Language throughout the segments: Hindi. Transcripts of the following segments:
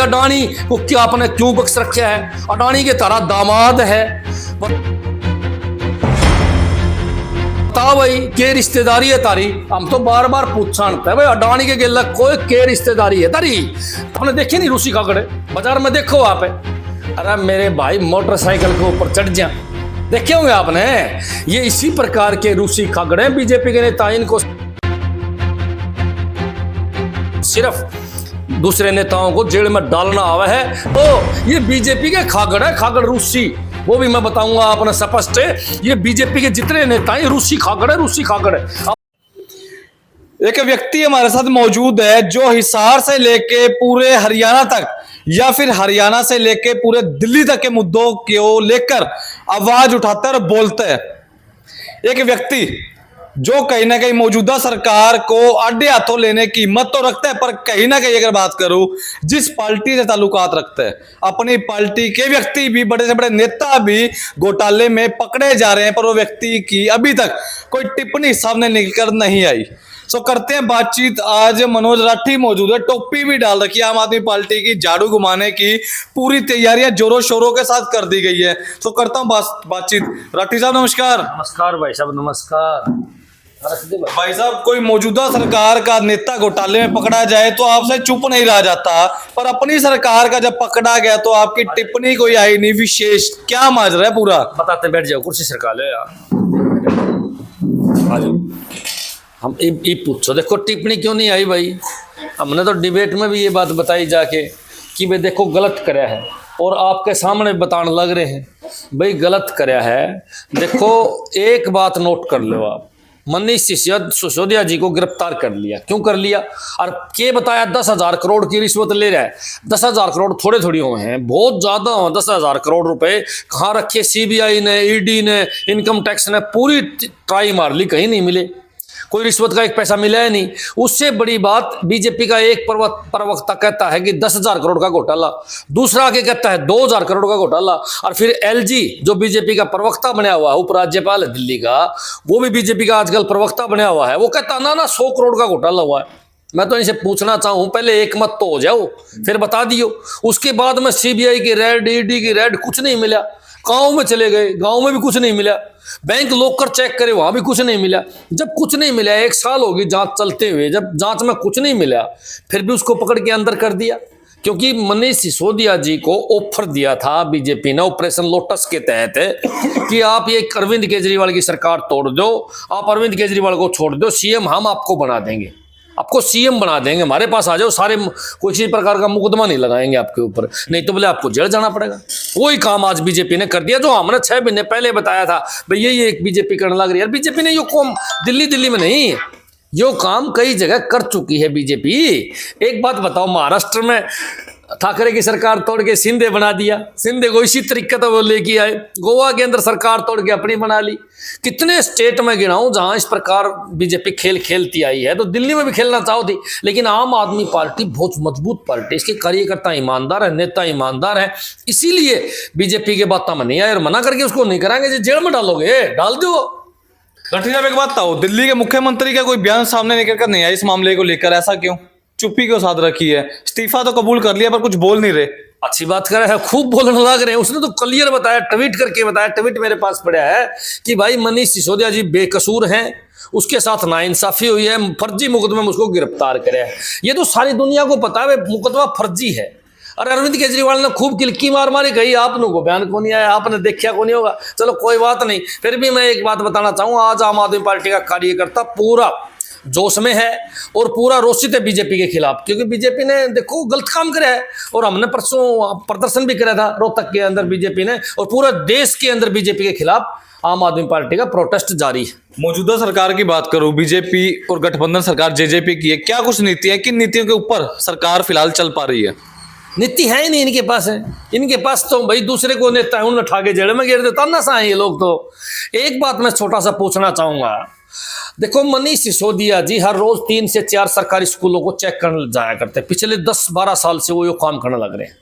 अडानी को क्या आपने क्यों बख्श रखा है? अडानी के तारा दामाद है, बता भाई के रिश्तेदारी है तारी? हम तो बार बार पूछते हैं भाई अडानी के गिल्ला कोई के रिश्तेदारी है तारी? आपने देखे नहीं रूसी खागड़े बाजार में? देखो आप, अरे मेरे भाई मोटरसाइकिल के ऊपर चढ़ जा, देखे होंगे आपने। ये इसी प्रकार के रूसी खागड़े बीजेपी के नेता, इनको सिर्फ दूसरे नेताओं को जेल में डालना आवा है। तो ये बीजेपी के खागड़ है, खागड़ रूसी, वो भी मैं बताऊंगा आपने स्पष्ट है। ये बीजेपी के जितने नेता हैं रूसी खागड़ है, रूसी खागड़ है। एक व्यक्ति हमारे साथ मौजूद है जो हिसार से लेके पूरे हरियाणा तक या फिर हरियाणा से लेके पूरे दिल्ली तक के मुद्दों को लेकर आवाज उठाता है और बोलता है। एक व्यक्ति जो कहीं ना कहीं मौजूदा सरकार को आड़े हाथों लेने की हिम्मत तो रखता है, पर कहीं ना कहीं अगर बात करूं जिस पार्टी से ताल्लुकात रखता है, अपनी पार्टी के व्यक्ति भी, बड़े से बड़े नेता भी घोटाले में पकड़े जा रहे हैं, पर वो व्यक्ति की अभी तक कोई टिप्पणी सामने निकलकर नहीं आई। सो करते हैं बातचीत। आज मनोज राठी मौजूद है, टोपी भी डाल रखी है आम आदमी पार्टी की, झाड़ू घुमाने की पूरी तैयारियां जोरों शोरों के साथ कर दी गई है। तो करता हूं बातचीत। राठी साहब नमस्कार। नमस्कार भाई साहब, नमस्कार भाई साहब, कोई मौजूदा सरकार का नेता घोटाले में पकड़ा जाए तो आपसे चुप नहीं रहा जाता, पर अपनी सरकार का जब पकड़ा गया तो आपकी टिप्पणी कोई आई नहीं विशेष, क्या माजरा है पूरा? बताते, बैठ जाओ, कुर्सी सरकार ले यार, आ जाओ। हम ये पूछो, देखो टिप्पणी क्यों नहीं आई भाई? हमने तो डिबेट में भी ये बात बताई जाके कि भाई देखो गलत कराया है, और आपके सामने बताने लग रहे हैं भाई गलत कराया है। देखो एक बात नोट कर लो आप, मनीष सिसोदिया जी को गिरफ्तार कर लिया, क्यों कर लिया? और के बताया 10,000 करोड़ की रिश्वत ले रहा है। 10,000 करोड़ थोड़े थोड़ी हुए हैं, बहुत ज्यादा हो। 10,000 करोड़ रुपए कहाँ रखे? सीबीआई ने, ईडी ने, इनकम टैक्स ने पूरी ट्राई मार ली, कहीं नहीं मिले, कोई रिश्वत का एक पैसा मिला है नहीं। उससे बड़ी बात बीजेपी का एक प्रवक्ता कहता है कि 10,000 करोड़ का घोटाला, दूसरा आके कहता है 2,000 करोड़ का घोटाला, और फिर एलजी जो बीजेपी का प्रवक्ता बना हुआ है, उपराज्यपाल है दिल्ली का, वो भी बीजेपी का आजकल प्रवक्ता बना हुआ है, वो कहता ना 100 करोड़ का घोटाला हुआ है। मैं तो इनसे पूछना चाहूं, पहले एक मत तो हो जाओ, फिर बता दियो। उसके बाद में सीबीआई की रेड, ईडी की रेड, कुछ नहीं मिला। गांव में चले गए, गांव में भी कुछ नहीं मिला। बैंक लॉकर चेक करे, वहां भी कुछ नहीं मिला। जब कुछ नहीं मिला, 1 साल होगी जांच चलते हुए, जब जांच में कुछ नहीं मिला, फिर भी उसको पकड़ के अंदर कर दिया, क्योंकि मनीष सिसोदिया जी को ऑफर दिया था बीजेपी ने ऑपरेशन लोटस के तहत कि आप ये अरविंद केजरीवाल की सरकार तोड़ दो, आप अरविंद केजरीवाल को छोड़ दो, सीएम हम आपको बना देंगे, आपको सीएम बना देंगे, हमारे पास आ जाओ, सारे किसी प्रकार का मुकदमा नहीं लगाएंगे आपके ऊपर, नहीं तो बोले आपको जेल जाना पड़ेगा। वही काम आज बीजेपी ने कर दिया जो हमने 6 महीने पहले बताया था भाई ये एक बीजेपी करने लग रही है। बीजेपी ने यो काम दिल्ली में नहीं, यो काम कई जगह कर चुकी है बीजेपी। एक बात बताओ, महाराष्ट्र में ठाकरे की सरकार तोड़ के शिंदे बना दिया, शिंदे को इसी तरीके से वो लेके आए। गोवा के अंदर सरकार तोड़ के अपनी बना ली। कितने स्टेट में गिनाऊं जहां इस प्रकार बीजेपी खेल खेलती आई है। तो दिल्ली में भी खेलना चाहो थी, लेकिन आम आदमी पार्टी बहुत मजबूत पार्टी, इसके कार्यकर्ता ईमानदार है, नेता ईमानदार है, इसीलिए बीजेपी के बात में नहीं आए, और मना करके उसको नहीं कराएंगे, जेल में डालोगे डाल दो। राठी साहब, एक बात बताओ, दिल्ली के मुख्यमंत्री का कोई बयान सामने निकल कर नहीं आया इस मामले को लेकर, ऐसा क्यों? चुप्पी क्यों साध रखी है? इस्तीफा तो कबूल कर लिया पर कुछ बोल नहीं रहे। अच्छी बात कर रहे हैं, खूब बोलने लग रहे हैं। उसने तो क्लियर बताया, ट्वीट करके बताया, ट्वीट मेरे पास पड़ा है कि भाई मनीष सिसोदिया जी बेकसूर हैं, उसके साथ नाइंसाफी हुई है, फर्जी मुकदमे में उसको गिरफ्तार करे है। ये तो सारी दुनिया को पता है मुकदमा फर्जी है। और अरविंद केजरीवाल ने खूब किलकी मार मारी, कही आप लोगों को बयान को नहीं आया, आपने देखा को नहीं होगा। चलो कोई बात नहीं, फिर भी मैं एक बात बताना चाहूँगा, आज आम आदमी पार्टी का कार्यकर्ता पूरा जोश में है और पूरा रोषित है बीजेपी के खिलाफ, क्योंकि बीजेपी ने देखो गलत काम करा है। और हमने परसों प्रदर्शन भी करा था रोहतक के अंदर बीजेपी ने, और पूरा देश के अंदर बीजेपी के खिलाफ आम आदमी पार्टी का प्रोटेस्ट जारी है। मौजूदा सरकार की बात करूं, बीजेपी और गठबंधन सरकार जेजेपी की है, क्या कुछ नीतियां, किन नीतियों के ऊपर सरकार फिलहाल चल पा रही है? नीति है ही नहीं इनके पास, है इनके पास तो भाई दूसरे को नेता है उन्हें उठा के जेल में गिर देता ना सा है ये लोग। तो एक बात मैं छोटा सा पूछना चाहूंगा, देखो मनीष सिसोदिया जी हर रोज 3 से 4 सरकारी स्कूलों को चेक करने जाया करते हैं, पिछले 10-12 साल से वो ये काम करने लग रहे हैं।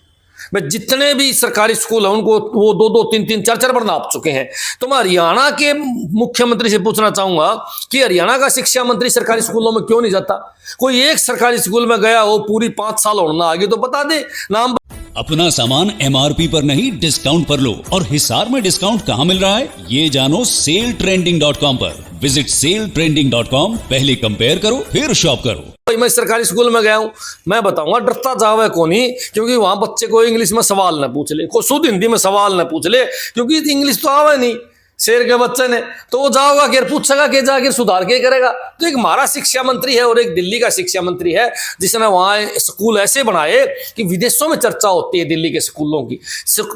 भाई जितने भी सरकारी स्कूल हैं उनको वो 2-2, 3-3, 4-4 बार नाप चुके हैं। तो मैं हरियाणा के मुख्यमंत्री से पूछना चाहूंगा कि हरियाणा का शिक्षा मंत्री सरकारी स्कूलों में क्यों नहीं जाता? कोई एक सरकारी स्कूल में गया हो, पूरी 5 साल होना आगे तो बता दे नाम। अपना सामान MRP पर नहीं डिस्काउंट पर लो। और हिसार में डिस्काउंट कहाँ मिल रहा है ये जानो सेलट्रेंडिंग.com पर। विजिट सेलट्रेंडिंग.com, पहले कंपेयर करो फिर शॉप करो। भाई मैं सरकारी स्कूल में गया हूं, मैं बताऊंगा डरता जावे को नहीं, क्योंकि वहां बच्चे को इंग्लिश में सवाल न पूछ ले, को शुद्ध हिंदी में सवाल न पूछ ले, क्योंकि इंग्लिश तो आवे नहीं शेर के बच्चे ने, तो वो जाओगा कि पूछेगा कि जाके सुधार के करेगा। तो एक हमारा शिक्षा मंत्री है और एक दिल्ली का शिक्षा मंत्री है जिसने वहां स्कूल ऐसे बनाए कि विदेशों में चर्चा होती है दिल्ली के स्कूलों की,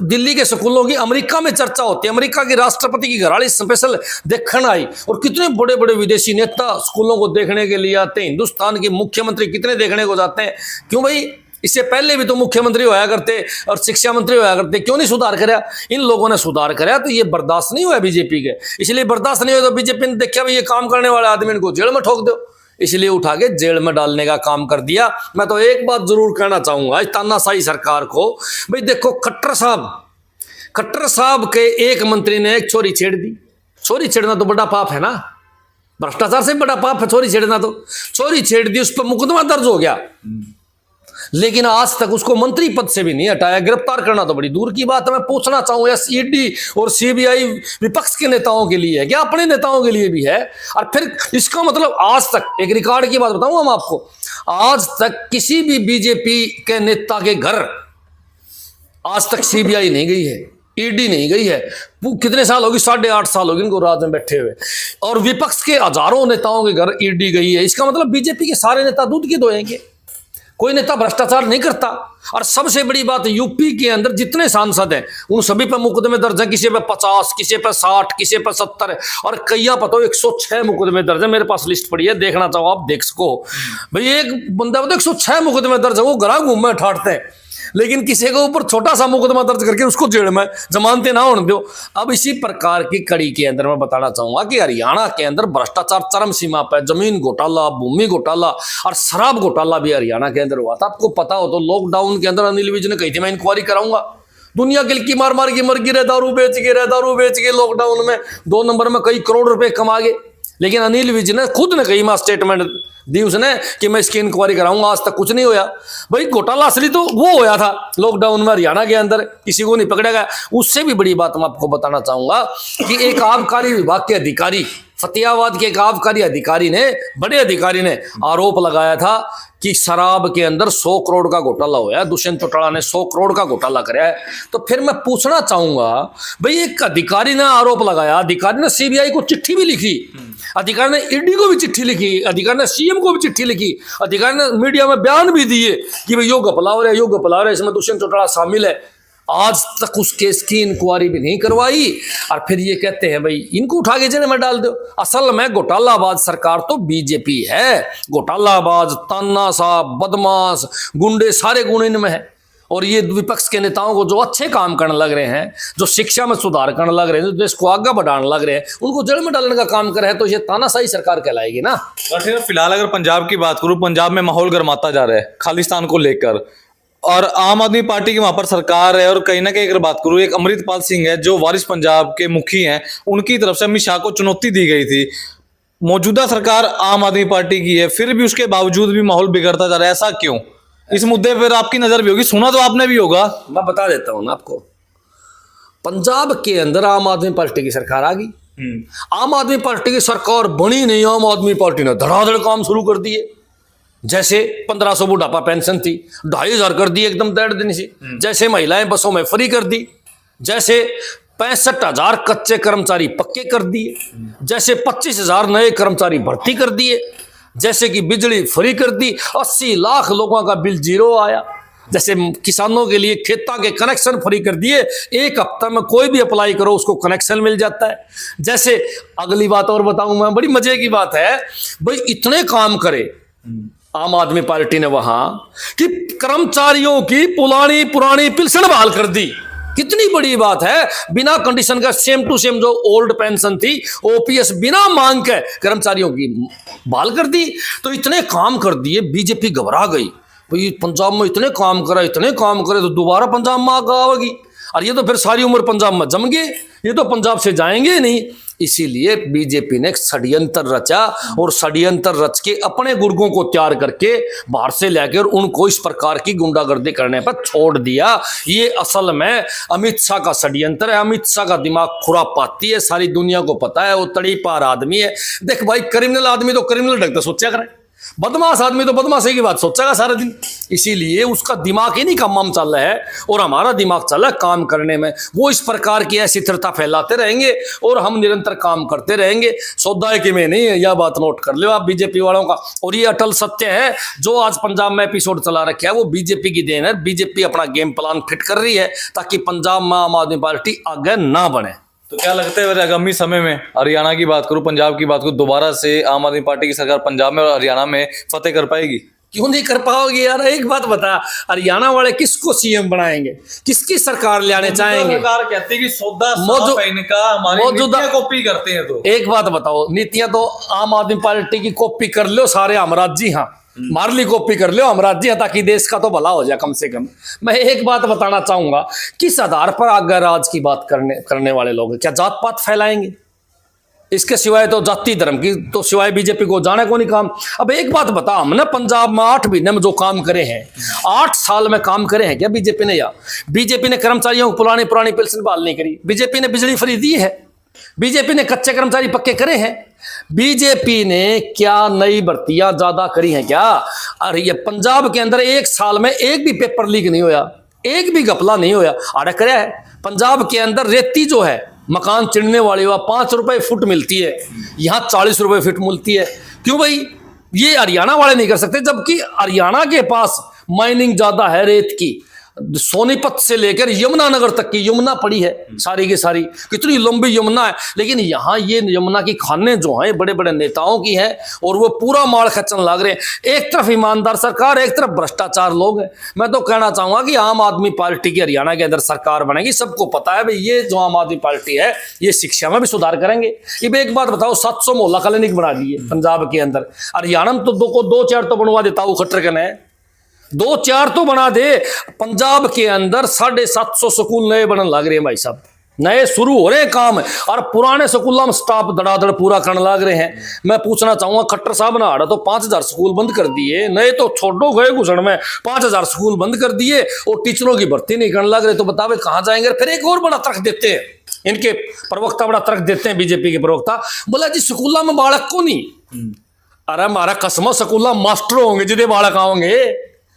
दिल्ली के स्कूलों की अमेरिका में चर्चा होती है, अमेरिका के राष्ट्रपति की घरवाली स्पेशल देखने आई, और कितने बड़े बड़े विदेशी नेता स्कूलों को देखने के लिए आते हैं। हिंदुस्तान के मुख्यमंत्री कितने देखने को जाते हैं। क्यों भाई? इससे पहले भी तो मुख्यमंत्री होया करते और शिक्षा मंत्री होया करते, क्यों नहीं सुधार कराया? इन लोगों ने सुधार कराया तो ये बर्दाश्त नहीं हुआ बीजेपी के, इसलिए बर्दाश्त नहीं हुआ तो बीजेपी ने देखा भाई ये काम करने वाले आदमी को जेल में ठोक दो, इसलिए उठा के जेल में डालने का काम कर दिया। मैं तो एक बात जरूर कहना चाहूंगा इस तानाशाही सरकार को, भाई देखो खट्टर साहब के एक मंत्री ने एक छोरी छेड़ दी। छोरी छेड़ना तो बड़ा पाप है ना, भ्रष्टाचार से बड़ा पाप है छोरी छेड़ना। तो छोरी छेड़ दी, उस पर मुकदमा दर्ज हो गया, लेकिन आज तक उसको मंत्री पद से भी नहीं हटाया। गिरफ्तार करना तो बड़ी दूर की बात है। मैं पूछना चाहूंगा ईडी और सीबीआई विपक्ष के नेताओं के लिए है क्या, अपने नेताओं के लिए भी है? और फिर इसका मतलब आज तक एक रिकॉर्ड की बात बताऊं हम आपको, आज तक किसी भी बीजेपी के नेता के घर आज तक सीबीआई नहीं गई है, ईडी नहीं गई है। कितने साल होगी? 8.5 साल होगी इनको राज में बैठे हुए, और विपक्ष के हजारों नेताओं के घर ईडी गई है। इसका मतलब बीजेपी के सारे नेता दूध के दोएंगे, कोई नेता भ्रष्टाचार नहीं करता। और सबसे बड़ी बात, यूपी के अंदर जितने सांसद हैं उन सभी पर मुकदमे दर्ज हैं, किसी पे 50, किसी पे 60, किसी पे 70, और कई पर तो 106 मुकदमे दर्ज है। मेरे पास लिस्ट पड़ी है, देखना चाहो आप देख सको। भाई एक बंदा तो 106 मुकदमे दर्ज है, वो घरा घूम ठाटते हैं, लेकिन किसी के ऊपर छोटा सा मुकदमा दर्ज करके उसको जेल में जमानते ना होने दो। अब इसी प्रकार की कड़ी के अंदर मैं बताना चाहूंगा कि हरियाणा के अंदर भ्रष्टाचार चरम सीमा पर, जमीन घोटाला, भूमि घोटाला और शराब घोटाला भी हरियाणा के अंदर हुआ था। आपको पता हो तो लॉकडाउन के अंदर अनिल विज ने कही थी मैं इंक्वायरी कराऊंगा, दुनिया गिलकी मार मार के मर गिरे, दारू बेच के लॉकडाउन में 2 नंबर में कई करोड़ रुपए कमा गए। लेकिन अनिल विज ने खुद ने कही, मां स्टेटमेंट दी उसने कि मैं इसकी इंक्वायरी कराऊंगा, आज तक कुछ नहीं होया। भाई घोटाला असली तो वो होया था लॉकडाउन में हरियाणा के अंदर, किसी को नहीं पकड़ा गया। उससे भी बड़ी बात मैं आपको बताना चाहूंगा कि एक आबकारी विभाग के अधिकारी, फतेहाबाद के एक आबकारी अधिकारी ने, बड़े अधिकारी ने आरोप लगाया था कि शराब के अंदर 100 करोड़ का घोटाला हुआ। दुष्यंत चौटाला ने 100 करोड़ का घोटाला कराया है। तो फिर मैं पूछना चाहूंगा, भाई एक अधिकारी ने आरोप लगाया, अधिकारी ने सीबीआई को चिट्ठी भी लिखी, अधिकारी ने ईडी को भी चिट्ठी लिखी, अधिकारी ने सीएम को भी चिट्ठी लिखी, अधिकारी ने मीडिया में बयान भी दिए कि भाई यो घपला हो रहा है, इसमें दुष्यंत चौटाला शामिल है। आज तक उस केस की इंक्वायरी भी नहीं करवाई, और फिर ये कहते हैं भाई इनको उठा के जेल में डाल दो। असल में घोटालाबाज सरकार तो बीजेपी है। घोटालाबाज, तानाशाह, बदमाश, गुंडे, सारे गुण इनमें है। और ये विपक्ष के नेताओं को जो अच्छे काम करने लग रहे हैं, जो शिक्षा में सुधार करने लग रहे हैं, जो देश को आगे बढ़ाने लग रहे हैं, उनको जेल में डालने का काम कर रहे हैं, तो ये तानाशाही सरकार कहलाएगी ना। फिलहाल अगर पंजाब की बात करूं, पंजाब में माहौल गर्माता जा रहा है खालिस्तान को लेकर, और आम आदमी पार्टी की वहां पर सरकार है। और कहीं ना कहीं अगर बात करूं, एक अमृतपाल सिंह है जो वारिस पंजाब के मुखी हैं, उनकी तरफ से अमित शाह को चुनौती दी गई थी। मौजूदा सरकार आम आदमी पार्टी की है, फिर भी उसके बावजूद भी माहौल बिगड़ता जा रहा है, ऐसा क्यों? इस मुद्दे पर आपकी नजर भी होगी, सुना तो आपने भी होगा। मैं बता देता हूं ना आपको, पंजाब के अंदर आम आदमी पार्टी की सरकार आ गई। आम आदमी पार्टी की सरकार बनी नहीं, आम आदमी पार्टी ने धड़ाधड़ काम शुरू कर दिए। जैसे 1500 बुढ़ापा पेंशन थी, 2500 कर दी एकदम 1.5 दिन से। जैसे महिलाएं बसों में फ्री कर दी, जैसे 65,000 कच्चे कर्मचारी पक्के कर दिए, जैसे 25,000 नए कर्मचारी भर्ती कर दिए, जैसे कि बिजली फ्री कर दी, 80 लाख लोगों का बिल जीरो आया, जैसे किसानों के लिए खेता के कनेक्शन फ्री कर दिए, 1 हफ्ता में कोई भी अप्लाई करो उसको कनेक्शन मिल जाता है। जैसे अगली बात और बताऊं मैं, बड़ी मजे की बात है भाई, इतने काम करे आम आदमी पार्टी ने वहां कि कर्मचारियों की पुरानी पेंशन बहाल कर दी। कितनी बड़ी बात है, बिना कंडीशन का सेम टू सेम जो ओल्ड पेंशन थी, ओपीएस बिना मांग के कर्मचारियों की बहाल कर दी। तो इतने काम कर दिए, बीजेपी घबरा गई। भाई पंजाब में इतने काम करे तो दोबारा पंजाब में आग आवेगी, और ये तो फिर सारी उम्र पंजाब में जम गए, ये तो पंजाब से जाएंगे नहीं। इसीलिए बीजेपी ने षड्यंत्र रचा, और षड्यंत्र रच के अपने गुर्गों को तैयार करके बाहर से लेकर उनको इस प्रकार की गुंडागर्दी करने पर छोड़ दिया। ये असल में अमित शाह का षड्यंत्र है। अमित शाह का दिमाग खुरापाती है, सारी दुनिया को पता है, वो तड़ी पार आदमी है। देख भाई, क्रिमिनल आदमी तो क्रिमिनल ढंग से सोचा करे, बदमाश आदमी तो बदमाशी की बात सोचेगा सारा दिन। इसीलिए उसका दिमाग ही नहीं काम चल रहा है, और हमारा दिमाग चल रहा है काम करने में। वो इस प्रकार की अस्थिरता फैलाते रहेंगे और हम निरंतर काम करते रहेंगे। सौदा की में नहीं है, यह बात नोट कर लो आप बीजेपी वालों का। और ये अटल सत्य है, जो आज पंजाब में एपिसोड चला रखा है वो बीजेपी की देन है। बीजेपी अपना गेम प्लान फिट कर रही है ताकि पंजाब में आम आदमी पार्टी आगे ना बढ़े। तो क्या लगता है आगामी समय में, हरियाणा की बात करूं, पंजाब की बात करूं, दोबारा से आम आदमी पार्टी की सरकार पंजाब में और हरियाणा में फतेह कर पाएगी? क्यों नहीं कर पाओगे यार? एक बात बता, हरियाणा वाले किसको सीएम बनाएंगे, किसकी सरकार ले आने चाहेंगे? सरकार कहती है कि सौदा इनका हमारी नीतियां कॉपी करते हैं। तो एक बात बताओ, नीतियां तो आम आदमी पार्टी की कॉपी कर लो सारे हमराज जी, हाँ मारली कॉपी कर लो हमराज जी, ताकि देश का तो भला हो जाए कम से कम। मैं एक बात बताना चाहूंगा, किस आधार पर अगर राज की बात करने वाले लोग क्या जात पात फैलाएंगे? इसके सिवाय तो जाति धर्म की तो सिवाय बीजेपी को जाने को नहीं काम। अब एक बात बता, हमने पंजाब में 8 महीने में जो काम करे हैं, 8 साल में काम करे हैं क्या बीजेपी ने? या बीजेपी ने कर्मचारियों को पुरानी पेंशन बहाल नहीं करी, बीजेपी ने बिजली फ्री दी है, बीजेपी ने कच्चे कर्मचारी पक्के करे हैं, बीजेपी ने क्या नई भर्तियां ज्यादा करी हैं क्या? अरे ये पंजाब के अंदर 1 साल में एक भी पेपर लीक नहीं होया, एक भी घपला नहीं होया। अरे करे है पंजाब के अंदर रेती जो है मकान चिड़ने वाली वह 5 रुपए फुट मिलती है, यहाँ 40 रुपए फुट मिलती है। क्यों भाई? ये हरियाणा वाले नहीं कर सकते, जबकि हरियाणा के पास माइनिंग ज्यादा है रेत की। सोनीपत से लेकर यमुनानगर तक की यमुना पड़ी है सारी की सारी, कितनी लंबी यमुना है। लेकिन यहाँ ये यमुना की खाने जो हैं बड़े बड़े नेताओं की हैं, और वो पूरा माल खचन लग रहे हैं। एक तरफ ईमानदार सरकार, एक तरफ भ्रष्टाचार लोग हैं। मैं तो कहना चाहूंगा कि आम आदमी पार्टी की हरियाणा के अंदर सरकार बनेगी। सबको पता है भाई, ये जो आम आदमी पार्टी है ये शिक्षा में भी सुधार करेंगे। अब एक बात बताओ, 700 मोहल्ला क्लिनिक बना दिए पंजाब के अंदर, हरियाणा में तो 2-4 तो बनवा देता हूँ खट्टर कने, 2-4 तो बना दे। पंजाब के अंदर 750 स्कूल नए बनने लग रहे हैं भाई साहब, नए शुरू हो रहे हैं काम, और पुराने स्कूलों में स्टाफ धड़ाधड़ पूरा करने लग रहे हैं। मैं पूछना चाहूंगा, खट्टर साहब ने आड़ा तो 5000 स्कूल बंद कर दिए, नए तो छोड़ो गए घुसड़ में 5000 स्कूल बंद कर दिए, और टीचरों की भर्ती नहीं करने लग रहे। तो बतावे कहाँ जाएंगे? फिर एक और बड़ा तर्क देते हैं इनके प्रवक्ता, बड़ा तर्क देते हैं बीजेपी के प्रवक्ता, बोला जी स्कूलों में बालक को नहीं। अरे हमारा कसम स्कूलों मास्टर होंगे जिदे बालक आओगे,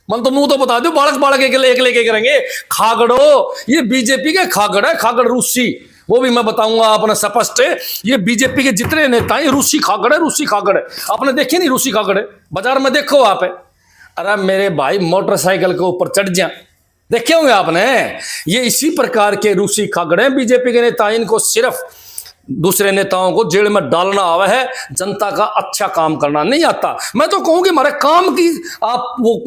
मन तो मुंह तो बता दो, बालक एक लेके करेंगे। खागड़ो, ये बीजेपी के खागड़ है, खागड़ रूसी, वो भी मैं बताऊंगा आपने स्पष्ट। ये बीजेपी के जितने नेता हैं रूसी खागड़ है, रूसी खागड़ है। आपने देखे नहीं रूसी खागड़ है? बाजार में देखो आप। अरे मेरे भाई मोटरसाइकिल के ऊपर चढ़ जा, देखे होंगे आपने। ये इसी प्रकार के रूसी खागड़ हैं बीजेपी के नेता। इनको सिर्फ दूसरे नेताओं को जेल में डालना आवा है, जनता का अच्छा काम करना नहीं आता। मैं तो कहूँ कि हमारे काम की आप वो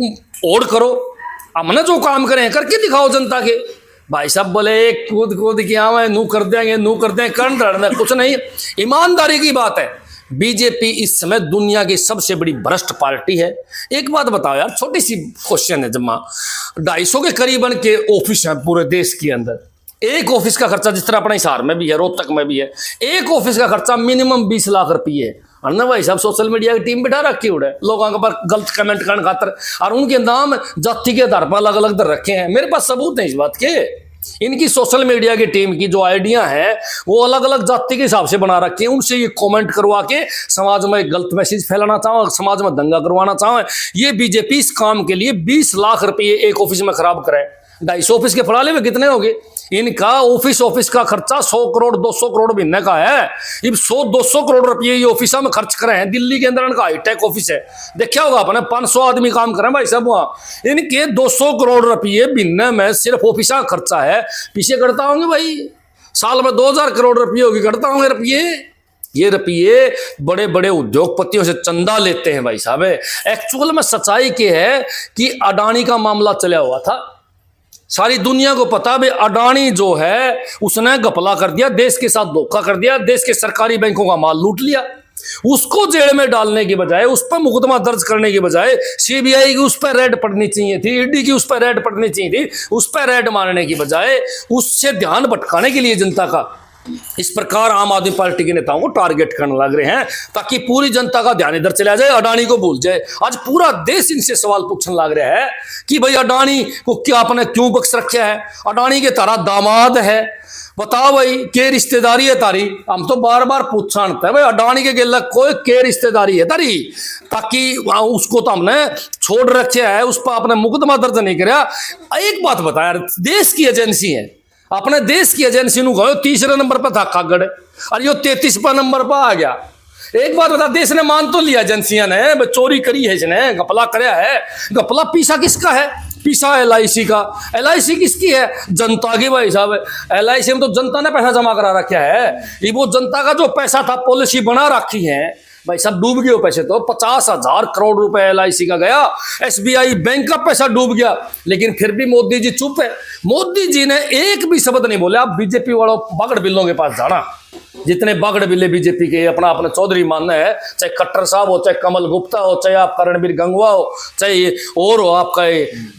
ओढ़ करो, हमने जो काम करें करके दिखाओ जनता के। भाई साहब बोले कूद के आवे, नू कर देंगे कर कुछ नहीं। ईमानदारी की बात है। बीजेपी इस समय दुनिया की सबसे बड़ी भ्रष्ट पार्टी है। एक बात बताओ यार, छोटी सी क्वेश्चन है, जमा 250 के करीबन के ऑफिस हैं पूरे देश के अंदर। एक ऑफिस का खर्चा जिस तरह अपने हिसार में भी है, रोहतक में भी है, एक ऑफिस का खर्चा मिनिमम 20 लाख रुपये है। ना भाई साहब सोशल मीडिया की टीम बिठा रखी उड़े लोगों के पर गलत कमेंट करने खातर, और उनके नाम जाति के आधार पर अलग अलग दर रखे हैं। मेरे पास सबूत है इस बात के। इनकी सोशल मीडिया की टीम की जो आइडिया है वो अलग अलग जाति के हिसाब से बना रखे हैं। उनसे ये कमेंट करवा के समाज में गलत मैसेज फैलाना चाहो, समाज में दंगा करवाना चाहो। ये बीजेपी इस काम के लिए 20 लाख रुपये एक ऑफिस में खराब करे। 250 ऑफिस के फड़ाले में कितने हो गए? इनका ऑफिस का खर्चा 100 करोड़ 200 करोड़ महीने का है। ये 100-200 करोड़ रुपये ये ऑफिस में खर्च करे हैं। दिल्ली के अंदर इनका हाईटेक ऑफिस है, देखा होगा आपने, 500 आदमी काम कर रहे हैं भाई साहब वहाँ। इनके 200 करोड़ रुपये महीने में सिर्फ ऑफिस का खर्चा है। पीछे करता होंगे भाई, साल में 2000 करोड़ रुपये होगी, करता होंगे रुपये। ये रुपये बड़े बड़े उद्योगपतियों से चंदा लेते हैं भाई साहब। एक्चुअल में सच्चाई के है कि अडानी का मामला चला हुआ था, सारी दुनिया को पता भाई अडानी जो है उसने घपला कर दिया, देश के साथ धोखा कर दिया, देश के सरकारी बैंकों का माल लूट लिया। उसको जेल में डालने की बजाय, उस पर मुकदमा दर्ज करने की बजाय सीबीआई की उस पर रेड पड़नी चाहिए थी, ईडी की उस पर रेड पड़नी चाहिए थी। उस पर रेड मारने की बजाय उससे ध्यान भटकाने के लिए जनता का इस प्रकार आम आदमी पार्टी के नेताओं को टारगेट करने लग रहे हैं, ताकि पूरी जनता का ध्यान इधर चला जाए, अडानी को भूल जाए। आज पूरा देश इनसे सवाल पूछने लग रहा है कि भाई अडानी को क्या आपने क्यों बख्श रखा है? अडानी के तारा दामाद है, बताओ भाई के रिश्तेदारी है तारी? हम तो बार बार पूछते हैं भाई अडानी के गिल्ला कोई के रिश्तेदारी है तारी, ताकि उसको तो हमने छोड़ रखा है, उस पर आपने मुकदमा दर्ज नहीं कराया। एक बात बताया, देश की एजेंसी है, अपने देश की एजेंसी नु कहो तीसरे नंबर पर था कागड़, और यो 33वां नंबर पर आ गया। एक बात बता, देश ने मान तो लिया एजेंसियां ने चोरी करी है, इसने घपला कराया है, घपला पीसा किसका है? पीसा LIC का। LIC किसकी है? जनता की भाई साहब। LIC में तो जनता ने पैसा जमा करा रखा है, ये वो जनता का जो पैसा था पॉलिसी बना रखी है भाई सब डूब गए। पैसे तो 50,000 करोड़ रुपए LIC का गया, SBI बैंक का पैसा डूब गया, लेकिन फिर भी मोदी जी चुप है। मोदी जी ने एक भी शब्द नहीं बोले। आप बीजेपी वालों बागड़ बिल्लों के पास जाना, जितने बागड़ बिल्ले बीजेपी के अपना अपना चौधरी मानना है, चाहे खट्टर साहब हो, चाहे कमल गुप्ता हो, चाहे आपका रणबीर गंगवा हो, चाहे और हो आपका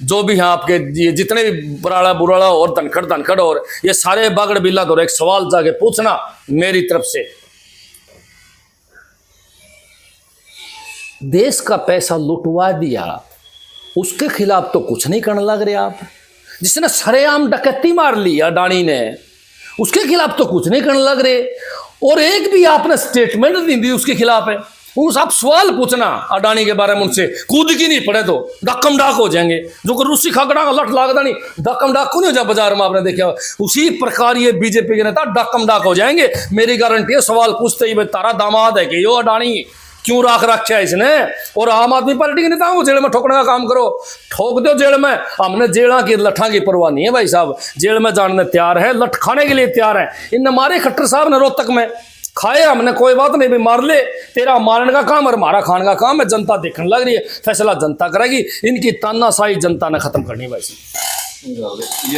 जो भी है आपके ये जितने भी बुराड़ा बुराड़ा और धनखड़ और ये सारे बागड़ बिल्ला तो एक सवाल जाके पूछना मेरी तरफ से, देश का पैसा लुटवा दिया, उसके खिलाफ तो कुछ नहीं करने लग रहे आप। जिसने सरेआम डकैती मार ली अडानी ने, उसके खिलाफ तो कुछ नहीं करने लग रहे, और एक भी आपने स्टेटमेंट नहीं दी उसके खिलाफ है। उस आप सवाल पूछना अडानी के बारे में उनसे, कूद की नहीं पड़े तो डकम डाक हो जाएंगे। जो रूसी खागड़ा का लट लागता नहीं, डकम डाक को नहीं हो जाए बाजार में, आपने देखा उसी प्रकार ये बीजेपी के नेता डकम डाक हो जाएंगे, मेरी गारंटी है। सवाल पूछते ही तारा दामाद है कि यो अडानी क्यों राख रखा है इसने, और आम आदमी पार्टी के नेताओं को जेल में ठोकने का काम करो, ठोक दो जेल में। हमने जेड़ा की लठा की परवाह नहीं है भाई साहब, जेल में जाने तैयार है, लठ खाने के लिए तैयार है। इन मारे खट्टर साहब ने रोहतक में खाए, हमने कोई बात नहीं भी मार ले, तेरा मारने का काम और हमारा खाने का काम है। जनता देखने लग रही है, फैसला जनता करेगी। इनकी तानाशाही जनता ने खत्म करनी भाई साहब।